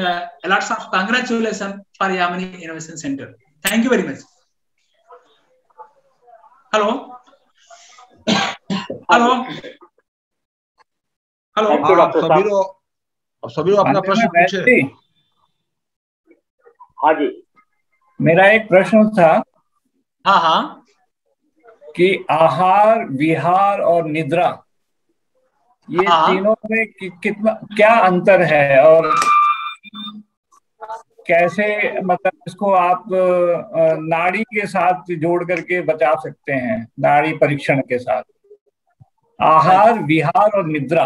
lots of congratulations for Yamini Innovation Center. Thank you very much. Hello hello hello, सभी लोग अपना प्रश्न पूछे। हाँ जी, मेरा एक प्रश्न था। हाँ हाँ, कि आहार, विहार और निद्रा, ये तीनों में कितना क्या अंतर है और कैसे मतलब इसको आप नाड़ी के साथ जोड़ करके बचा सकते हैं, नाड़ी परीक्षण के साथ? आहार, विहार और निद्रा।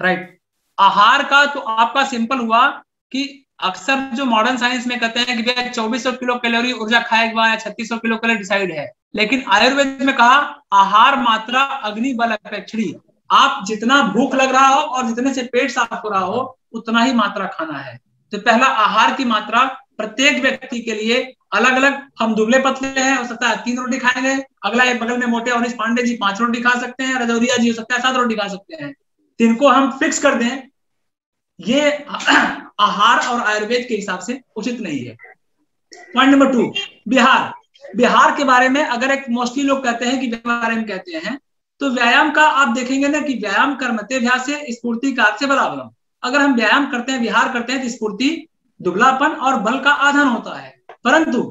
राइट। आहार का तो आपका सिंपल हुआ कि अक्सर जो मॉडर्न साइंस में कहते हैं कि भैया 2400 किलो कैलोरी ऊर्जा खाएगा या 3600 किलो कैलोरी डिसाइड है, लेकिन आयुर्वेद में कहा आहार मात्रा अग्नि बल अपेक्षणी। आप जितना भूख लग रहा हो और जितने से पेट साफ हो रहा हो उतना ही मात्रा खाना है। तो पहला आहार की मात्रा प्रत्येक व्यक्ति के लिए अलग अलग। हम दुबले पतले हैं, हो सकता है 3 रोटी खाएंगे, अगला एक बगल में मोटे अवनीश पांडे जी 5 रोटी खा सकते हैं, रजौरिया जी हो सकता है 7 रोटी खा सकते हैं। इनको हम फिक्स कर दें, ये आहार और आयुर्वेद के हिसाब से उचित नहीं है। Point number 2, Bihar. बिहार के बारे में अगर एक मोस्टली लोग कहते हैं कि बारे में कहते हैं, तो व्यायाम का आप देखेंगे ना कि व्यायाम कर्मतेभ्यास से स्फूर्ति कार से बराबर। अगर हम व्यायाम करते हैं, विहार करते हैं, तो स्फूर्ति दुबलापन और बल का आधान होता है। परंतु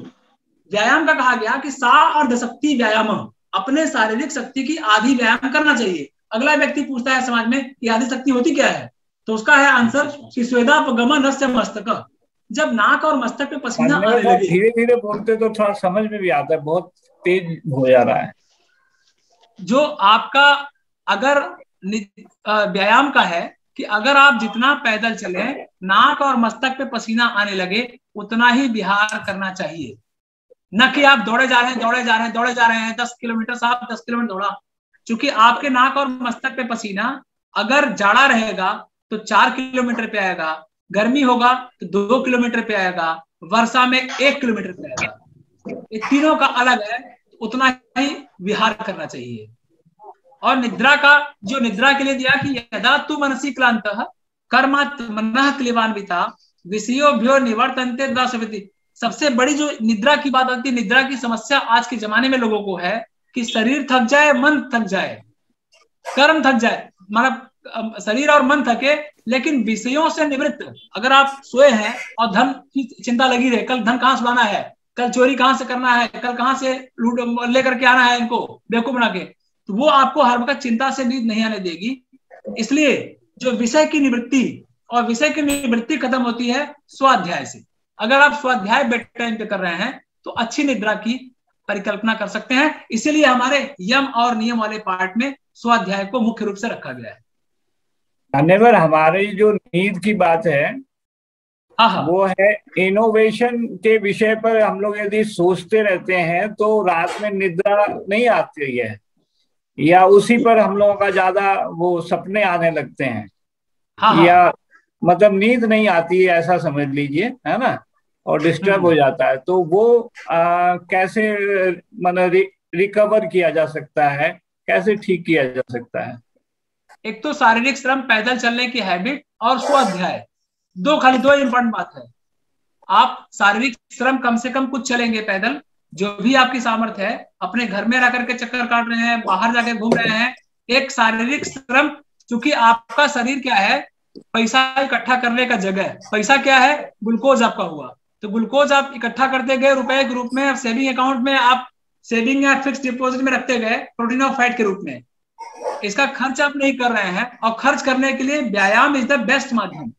व्यायाम का कहा गया कि सा और दशक्ति व्यायाम, अपने शारीरिक शक्ति की आधी व्यायाम करना चाहिए। अगला व्यक्ति पूछता है समाज में कि आधी शक्ति होती क्या है, तो उसका है आंसर कि स्वेदापगमन रस्य मस्तक। जब नाक और मस्तक पे पसीना आने लगे, धीरे धीरे बोलते तो थोड़ा समझ में भी आता है, बहुत तेज हो जा रहा है। जो आपका अगर व्यायाम का है कि अगर आप जितना पैदल चले, नाक और मस्तक पे पसीना आने लगे, उतना ही विहार करना चाहिए। न कि आप दौड़े जा रहे हैं 10 किलोमीटर, साहब 10 किलोमीटर दौड़ा। चूंकि आपके नाक और मस्तक पे पसीना अगर जाड़ा रहेगा तो 4 किलोमीटर पे आएगा, गर्मी होगा तो 2 किलोमीटर पे आएगा, वर्षा में 1 किलोमीटर पे आएगा। ये तीनों का अलग है, उतना ही विहार करना चाहिए। और निद्रा का जो निद्रा के लिए दिया कि यदा तु मनसी क्लांतः कर्मात् मनः क्लिवान्विता विषयोभ्यो निवर्तन्ते दासवति। सबसे बड़ी जो निद्रा की बात आती है, निद्रा की समस्या आज के जमाने में लोगों को है कि शरीर थक जाए, मन थक जाए, कर्म थक जाए, मतलब शरीर और मन थके, लेकिन विषयों से निवृत्त। अगर आप सोए हैं और धन की चिंता लगी रहे, कल धन कहाँ से लाना है, कल चोरी कहाँ से करना है, कल कहाँ से लूट लेकर के आना है इनको बेवकूफ बना के, तो वो आपको हर वक्त चिंता से नींद नहीं आने देगी। इसलिए जो विषय की निवृत्ति, और विषय की निवृत्ति खत्म होती है स्वाध्याय से। अगर आप स्वाध्याय बेड टाइम पे कर रहे हैं तो अच्छी निद्रा की परिकल्पना कर सकते हैं। इसीलिए हमारे यम और नियम वाले पार्ट में स्वाध्याय को मुख्य रूप से रखा गया है। धन्यवाद। हमारी जो नींद की बात है वो है इनोवेशन के विषय पर। हम लोग यदि सोचते रहते हैं तो रात में निद्रा नहीं आती है, या उसी पर हम लोगों का ज्यादा वो सपने आने लगते हैं, या मतलब नींद नहीं आती है ऐसा समझ लीजिए, है ना, और डिस्टर्ब हो जाता है। तो वो कैसे मतलब रिकवर किया जा सकता है, कैसे ठीक किया जा सकता है? एक तो शारीरिक श्रम, पैदल चलने की हैबिट, और स्वाध्याय, खाली दो इंपॉर्टेंट बात है। आप शारीरिक श्रम कम से कम कुछ चलेंगे पैदल, जो भी आपकी सामर्थ्य है, अपने घर में रह करके चक्कर काट रहे हैं, बाहर जाके घूम रहे हैं, एक शारीरिक श्रम। क्योंकि आपका शरीर क्या है, पैसा इकट्ठा करने का जगह। पैसा क्या है, ग्लूकोज आपका हुआ, तो ग्लूकोज आप इकट्ठा करते गए रुपए के रूप में, सेविंग अकाउंट में आप सेविंग या फिक्स डिपॉजिट में रखते गए प्रोटीन ऑफ फैट के रूप में। इसका खर्च आप नहीं कर रहे हैं, और खर्च करने के लिए व्यायाम इज द बेस्ट माध्यम।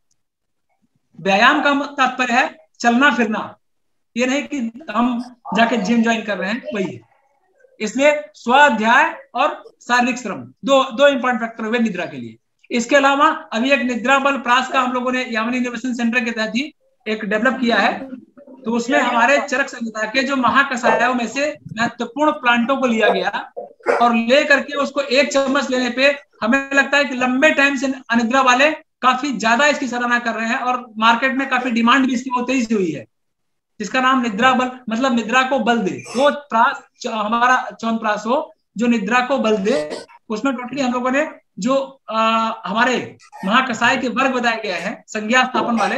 व्यायाम का तात्पर्य है चलना फिरना, ये नहीं कि हम जाके जिम ज्वाइन कर रहे हैं, वही है। इसलिए स्वाध्याय और शारीरिक श्रम दो इंपॉर्टेंट फैक्टर हुए निद्रा के लिए। इसके अलावा अभी एक निद्रा बल प्रास का हम लोगों ने यामिनी इनोवेशन सेंटर के तहत ही एक डेवलप किया है, तो उसमें हमारे चरक संहिता के जो महाकषायों में से महत्वपूर्ण प्लांटों को लिया गया और ले करके उसको 1 चम्मच लेने पे हमें लगता है कि लंबे टाइम से अनिद्रा वाले काफी ज्यादा इसकी सराहना कर रहे हैं और मार्केट में काफी डिमांड भी इसकी तेजी से हुई है, जिसका नाम निद्रा बल, मतलब निद्रा को बल दे। वो प्रास हमारा च्यवनप्राश हो जो निद्रा को बल दे। उसमें टोटली हम लोगों ने जो हमारे महाकषाय के वर्ग बताए गए हैं संज्ञा स्थापन वाले,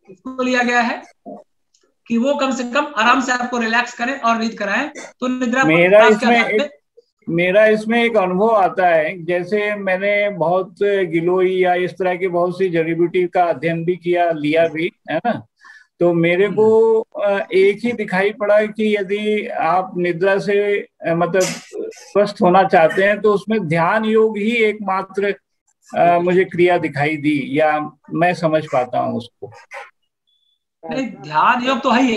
उसको लिया गया है कि वो कम से कम आराम से आपको रिलैक्स करें और नींद कराएं। तो निद्रा मेरा इसमें एक अनुभव आता है, जैसे मैंने बहुत गिलोई या इस तरह की बहुत सी जड़ी बूटी का अध्ययन भी किया, लिया भी है ना, तो मेरे को एक ही दिखाई पड़ा कि यदि आप निद्रा से मतलब स्वस्थ होना चाहते हैं तो उसमें ध्यान योग ही एकमात्र मुझे क्रिया दिखाई दी, या मैं समझ पाता हूँ उसको। नहीं, ध्यान योग तो है ही।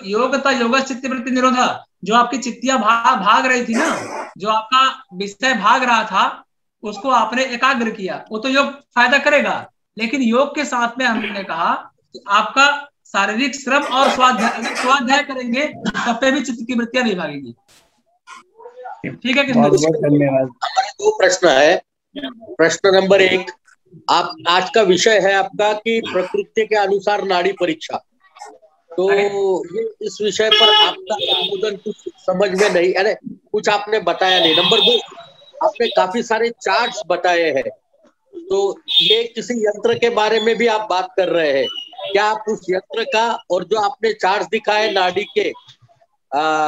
योग था योग चित्तवृत्ति निरोधा, जो आपकी चित्तियां भाग रही थी ना, जो आपका विषय भाग रहा था उसको आपने एकाग्र किया, वो तो योग फायदा करेगा। लेकिन योग के साथ में हमने कहा कि आपका शारीरिक श्रम और स्वाध्याय करेंगे तब पे भी चित्त की वृत्तियां नहीं भागेगी। ठीक है, धन्यवाद। हमारे 2 प्रश्न है। प्रश्न नंबर 1, आप आज का विषय है आपका कि प्रकृति के अनुसार नाड़ी परीक्षा, तो ये इस विषय पर आपका संबोधन कुछ समझ में नहीं, अरे कुछ आपने बताया नहीं। नंबर 2, आपने काफी सारे चार्ट्स बताए हैं, तो ये किसी यंत्र के बारे में भी आप बात कर रहे हैं क्या? आप उस यंत्र का और जो आपने चार्ट्स दिखाए नाड़ी के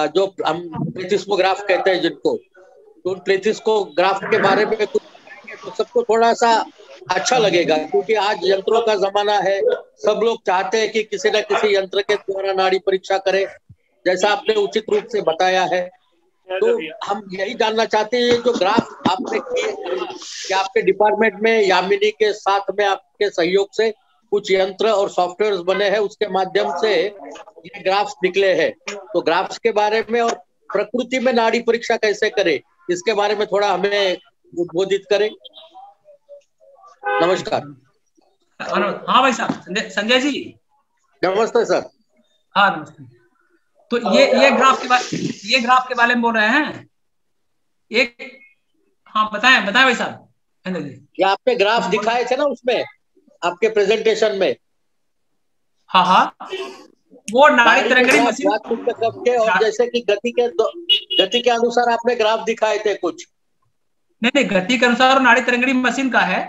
जो हम प्लेथिस्मोग्राफ कहते हैं जिनको, तो प्लेथिस्मोग्राफ के बारे में कुछ तो सबको थोड़ा सा अच्छा लगेगा, क्योंकि आज यंत्रों का जमाना है। सब लोग चाहते हैं कि किसी न किसी यंत्र के द्वारा नाड़ी परीक्षा करें, जैसा आपने उचित रूप से बताया है। तो हम यही जानना चाहते हैं, जो ग्राफ आपने किए कि आपके डिपार्टमेंट में यामिनी के साथ में आपके सहयोग से कुछ यंत्र और सॉफ्टवेयर बने हैं, उसके माध्यम से ये ग्राफ्स निकले हैं। तो ग्राफ्स के बारे में और प्रकृति में नाड़ी परीक्षा कैसे करें, इसके बारे में थोड़ा हमें उद्बोधित करें। नमस्कार। हाँ भाई साहब, संजय जी नमस्ते सर। हाँ नमस्ते। तो ये ग्राफ के बारे में बोल रहे हैं एक? हाँ बताएं भाई साहब। ये आपने ग्राफ दिखाए थे ना उसमें आपके प्रेजेंटेशन में? हाँ, वो नाड़ी तरंगड़ी मशीन के, और जैसे कि गति के अनुसार आपने ग्राफ दिखाए थे कुछ। नहीं, गति के अनुसार नाड़ी तरंगड़ी मशीन का है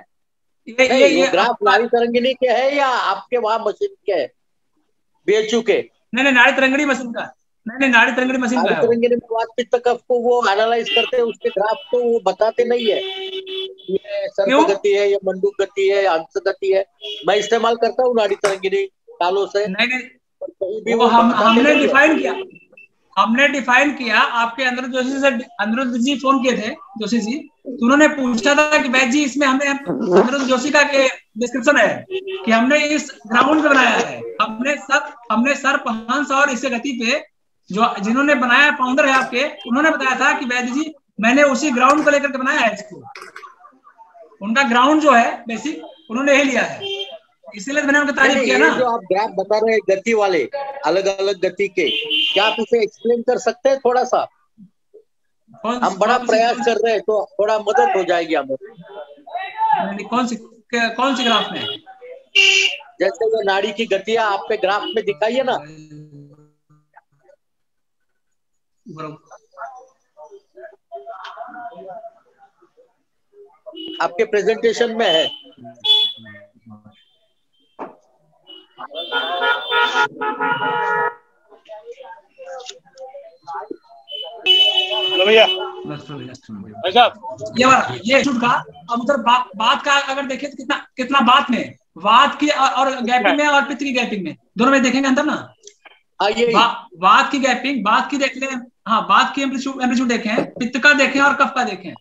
ये ग्राफ। नाड़ी तरंगिणी के है या आपके वहां मशीन के है, BHU के? नहीं, नाड़ी तरंगड़ी मशीन का। नहीं, नाड़ी तरंगड़ी मशीन का है। तरंगिणी में वात पित्त कफ को वो एनालाइज करते हैं, उसके ग्राफ को वो बताते नहीं है ये सर्प गति है, ये मंडूक गति है, अंश गति है। मैं इस्तेमाल करता हूँ नाड़ी तरंगिणी सालों से। नहीं, वो हमने डिफाइन किया। आपके अनिरुद्ध जी फोन किए थे, जोशी जी, तो उन्होंने पूछा था कि वैद्य जी इसमें हमें अनिरुद्ध जोशी का डिस्क्रिप्शन है कि हमने इस ग्राउंड पे बनाया है। हमने सर्प, हंस और इस गति पे जो जिन्होंने बनाया, फाउंडर है आपके, उन्होंने बताया था कि वैद्य जी मैंने उसी ग्राउंड को लेकर के बनाया है इसको। उनका ग्राउंड जो है बेसिक उन्होंने यही लिया है, इसीलिए मैंने उनका तारीफ किया ना। जो आप ग्राफ बता रहे हैं गति वाले, अलग अलग गति के, क्या आप उसे एक्सप्लेन कर सकते हैं थोड़ा सा? हम बड़ा प्रयास कर रहे हैं, तो थोड़ा मदद हो जाएगी हमें। कौन सी ग्राफ में? जैसे वो नाड़ी की गतियां आपके ग्राफ में दिखाई है ना, आपके प्रेजेंटेशन में है। भैया ये का अब उधर बात का अगर देखें तो कितना बात में वात की और गैपिंग में और पित्त की गैपिंग में दोनों में देखेंगे अंतर ना। वात की गैपिंग, बात की देख लें। हाँ, बात की एम्पलीट्यूड देखें, पित्त का देखें और कफ का देखें।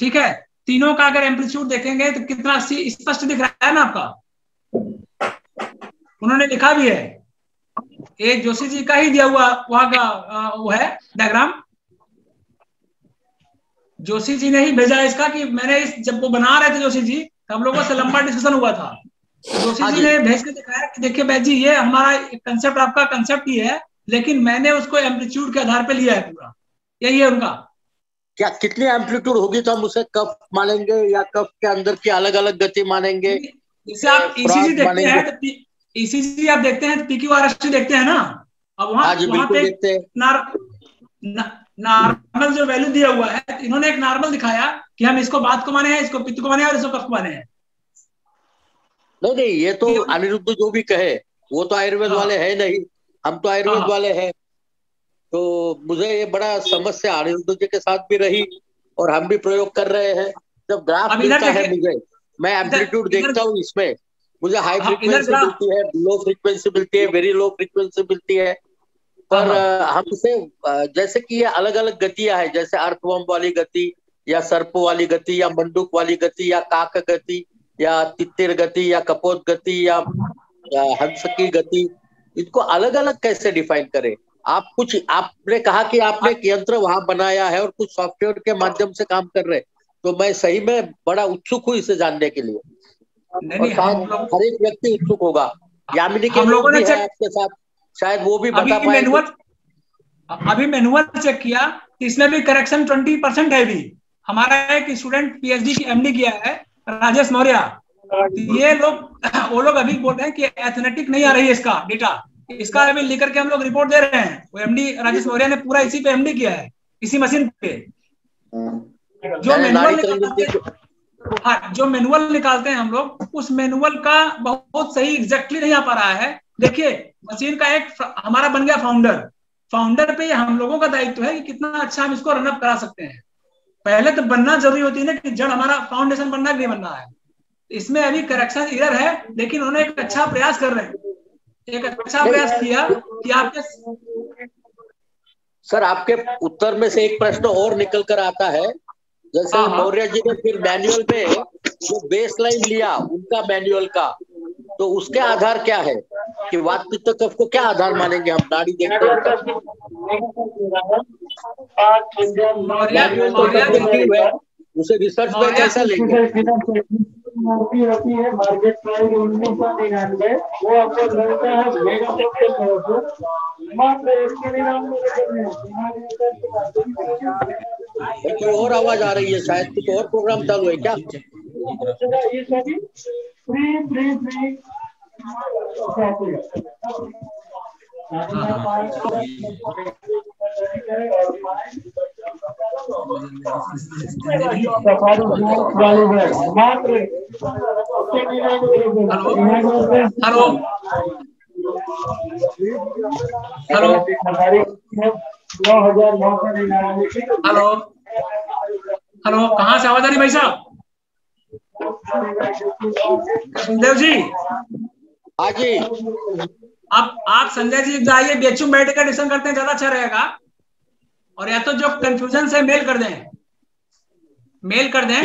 ठीक है, तीनों का अगर एम्पलीट्यूड देखेंगे तो कितना स्पष्ट दिख रहा है ना आपका। उन्होंने लिखा भी है, एक जोशी जी का ही दिया हुआ वहां का वो है डायग्राम। जोशी जी ने ही भेजा इसका कि मैंने जब वो बना रहे थे जोशी जी, हम लोगों से लंबा डिस्कशन हुआ था जोशी जी ने भेज के दिखाया कि देखिए बैच जी ये हमारा कंसेप्ट, आपका कंसेप्ट ही है, लेकिन मैंने उसको एम्पलीट्यूड के आधार पे लिया है पूरा, यही है उनका। क्या कितनी एम्पलीट्यूड होगी तो हम उसे कफ मानेंगे या कफ के अंदर की अलग अलग गति मानेंगे? जैसे आप ईसीजी देखते हैं तो ईसीजी आप देखते हैं तो पीक्यूआरएसटी देखते हैं ना, अब वहाँ पे नॉर्मल जो वैल्यू दिया हुआ है, इन्होंने एक नॉर्मल दिखाया कि हम इसको बात को माने हैं, इसको पित्त को माने हैं और इसको कफ को माने हैं। नहीं, ये तो अनिरुद्ध जो भी कहे वो तो आयुर्वेद वाले है नहीं, हम तो आयुर्वेद वाले हैं। तो मुझे ये बड़ा समस्या अनिरुद्ध जी के साथ भी रही और हम भी प्रयोग कर रहे हैं। जब ग्राफ मिलता है मुझे, मैं एम्पलीट्यूड देखता हूँ, इसमें मुझे हाई फ्रीक्वेंसी मिलती है, लो फ्रीक्वेंसी मिलती है, वेरी लो फ्रीक्वेंसी मिलती है, पर हमसे जैसे कि ये अलग अलग गतियां है, जैसे अर्थवर्म वाली गति या सर्प वाली गति या मंडूक वाली गति या काक गति या तित्तिर गति या कपोत गति या हंस की गति, इनको अलग अलग कैसे डिफाइन करें? आप कुछ, आपने कहा कि आपने एक यंत्र वहां बनाया है और कुछ सॉफ्टवेयर के माध्यम से काम कर रहे हैं, तो मैं सही में बड़ा उत्सुक हूँ इसे जानने के लिए। हर एक व्यक्ति उत्सुक होगा। यामिनी के लोग भी है आपके साथ, शायद वो भी बता पाएंगे। अभी मैनुअल चेक किया, इसमें भी करेक्शन 20% है। भी हमारा एक स्टूडेंट पीएचडी की एमडी किया है, राजेश मौर्य, ये लोग वो लोग अभी बोल रहे हैं कि एथलेटिक नहीं आ रही है इसका डेटा, इसका अभी लेकर के हम लोग रिपोर्ट दे रहे हैं। वो एमडी राजेश मौर्य ने पूरा इसी पे एमडी किया है, इसी मशीन पे। जो मैनुअल निकालते हैं हम लोग, उस मैनुअल का बहुत सही एग्जैक्टली नहीं आ पा रहा है। देखिए मशीन का एक हमारा बन गया फाउंडर पे हम लोगों का दायित्व है कि कितना अच्छा हम इसको रनअप करा सकते हैं। पहले तो बनना जरूरी होती है ना कि जड़ हमारा फाउंडेशन बनना नहीं बनना है। इसमें अभी करेक्शन इधर है, लेकिन उन्होंने एक अच्छा प्रयास कर रहे हैं, एक अच्छा प्रयास किया कि आपके सर आपके उत्तर में से एक प्रश्न और निकल कर आता है। जैसे मौर्य जी ने फिर मैनुअल में जो बेस लाइन लिया उनका मैनुअल का, तो उसके आधार क्या है कि वात पित्त कफ को क्या आधार मानेंगे हम? नाड़ी देखते हैं उसे रिसर्च में कैसा लेंगे? मार्केट प्राइस 1999, वो आपको लगता है कोई और आवाज आ रही है, शायद कुछ और प्रोग्राम चालू है क्या? हेलो हेलो हेलो हेलो, कहाँ से आवाज आ रही भाई साहब? संजय जी, हाँ जी, आप संजय जी जाइए, बीएचयू में बैठ कर डिस्कशन करते हैं, ज्यादा अच्छा रहेगा। और या तो जो कंफ्यूजन से मेल कर दें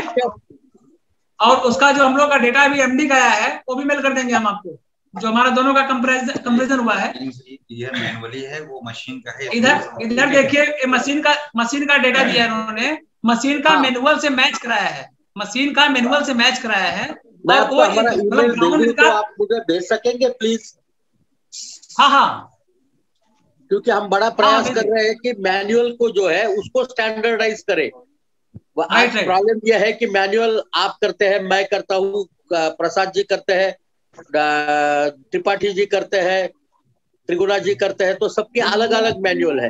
और उसका जो हम लोग का डेटा भी एमडी का आया है वो भी मेल कर देंगे हम आपको, जो हमारा दोनों का कंपैरिजन हुआ है। ये मैनुअली है, वो मशीन का है। इधर देखिए, मशीन का डेटा दिया है उन्होंने, मशीन का मैनुअल से मैच कराया है, तो आप मुझे भेज सकेंगे प्लीज? हाँ, क्योंकि हम बड़ा प्रयास कर रहे हैं कि मैनुअल को जो है उसको स्टैंडर्डाइज करें। आज प्रॉब्लम यह है कि मैनुअल आप करते हैं, मैं करता हूँ, प्रसाद जी करते हैं, त्रिपाठी जी करते हैं, त्रिगुणा जी करते हैं, तो सबके अलग अलग मैनुअल है।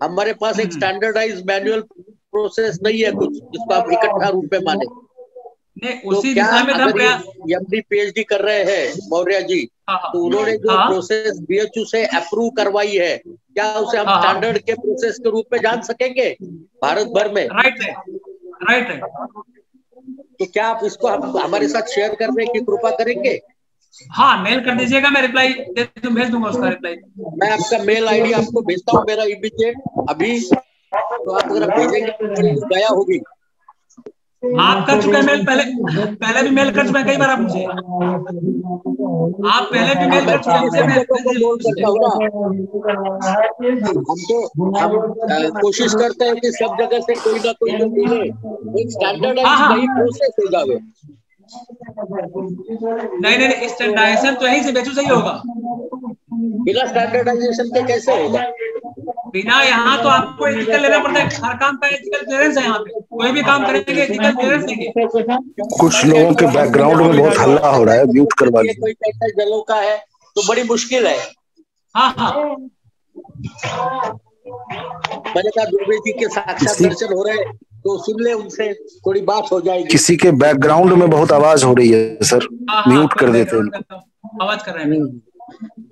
हमारे पास एक स्टैंडर्डाइज मैनुअल प्रोसेस नहीं है कुछ जिसको आप इकट्ठा रूप में माने। तो क्या अगर एमडी पीएचडी कर रहे हैं मौर्य जी, तो उन्होंने जो प्रोसेस बीएचयू से अप्रूव करवाई है, क्या उसे हम स्टैंडर्ड के प्रोसेस के रूप में जान सकेंगे भारत भर में? राइट है। तो क्या आप इसको हमारे साथ शेयर करने की कृपा करेंगे? हाँ, मेल कर दीजिएगा, मैं रिप्लाई भेज दूंगा उसका रिप्लाई। मैं आपका मेल आईडी आपको भेजता हूँ, मेरा इमीडिएट अभी, तो आप अगर भेजेंगे गया होगी। आप कर चुके हैं मेल, पहले भी मेल कर चुके हैं कई बार आप मुझे, आप पहले भी मेल कर चुके हैं। हम कोशिश करते हैं कि सब जगह से कोई ना कोई एक स्टैंडर्डाइज्ड प्रोसेस हो जाए। नहीं स्टैंडर्डाइजेशन तो यहीं से बेचू सही होगा। बिना स्टैंडर्डाइजेशन के कैसे होगा? बिना यहाँ तो आपको एथिकल लेना पड़ता है, हर काम का एथिकल क्लियरेंस है। यहाँ पे कोई भी काम करेंगे एथिकल क्लियरेंस देंगे। कुछ लोगों के बैकग्राउंड में बहुत हल्ला हो रहा है, म्यूट करवा लीजिए। कोई कहता है जलों का है तो बड़ी मुश्किल है। हाँ मैंने कहा दुबे जी के साक्षात दर्शन हो रहे हैं तो सुन ले, उनसे थोड़ी बात हो जाएगी। किसी के बैकग्राउंड में बहुत आवाज हो रही है सर, म्यूट कर देते हैं। आवाज कर रहे हैं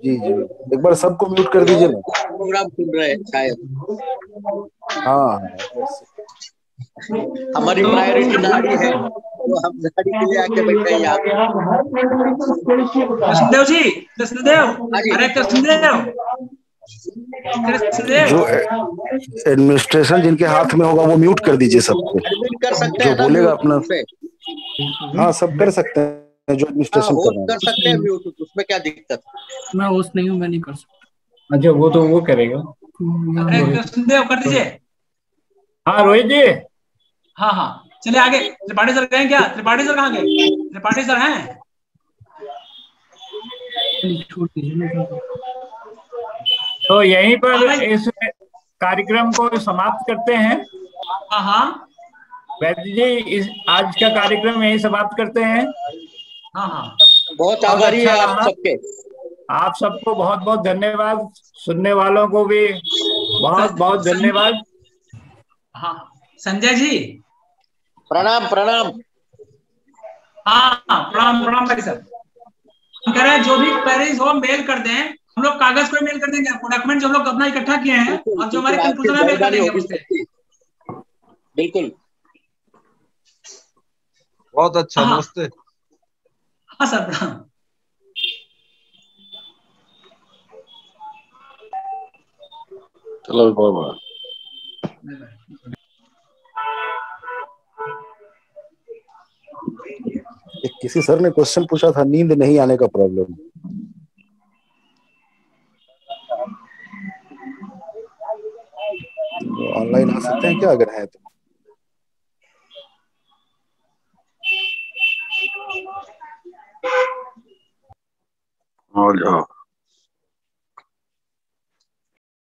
जी जी, एक बार सबको म्यूट कर दीजिए ना। प्रोग्राम सुन रहे हैं शायद। हाँ हमारी प्रायोरिटी नाड़ी है तो हम नाड़ी के लिए आके बैठे हैं यहाँ पे। कृष्णदेव जी, कृष्णदेव, अरे कृष्णदेव, जो एडमिनिस्ट्रेशन जिनके हाथ में होगा वो म्यूट कर दीजिए सबको। कर सकते जो हैं बोलेगा अपना, हाँ सब कर सकते हैं जो एडमिनिस्ट्रेशन कर सकते हैं म्यूट, उसमें क्या दिक्कत? मैं होस्ट नहीं हूँ, मैं नहीं कर सकता। अच्छा वो तो वो करेगा। अरे कृष्णदेव कर दीजिए। हाँ रोहित जी। हाँ चलिए आगे। त्रिपाठी सर गए क्या? त्रिपाठी सर कहाँ गए? त्रिपाठी सर हैं? तो यहीं पर इस कार्यक्रम को समाप्त करते हैं। हाँ वैद्य जी, इस आज का कार्यक्रम यहीं समाप्त करते हैं। हाँ बहुत आभारी है आप सबके। आप सबको बहुत बहुत धन्यवाद, सुनने वालों को भी बहुत बहुत धन्यवाद। हाँ संजय जी प्रणाम प्रणाम। हाँ प्रणाम भाई सर। हम कह रहे हैं जो भी क्वेरीज हो मेल कर दें, हम लोग कागज पर मेल कर देंगे आपको, डॉक्यूमेंट जो हम लोग अपना इकट्ठा किए हैं और जो हमारे कंक्लूजन है मेल कर देंगे उससे। बिल्कुल, बहुत अच्छा। नमस्ते। हाँ सर प्रणाम। चलो बाबा। किसी सर ने क्वेश्चन पूछा था, नींद नहीं आने का प्रॉब्लम। ऑनलाइन आ सकते हैं क्या अगर है तो? और जाओ।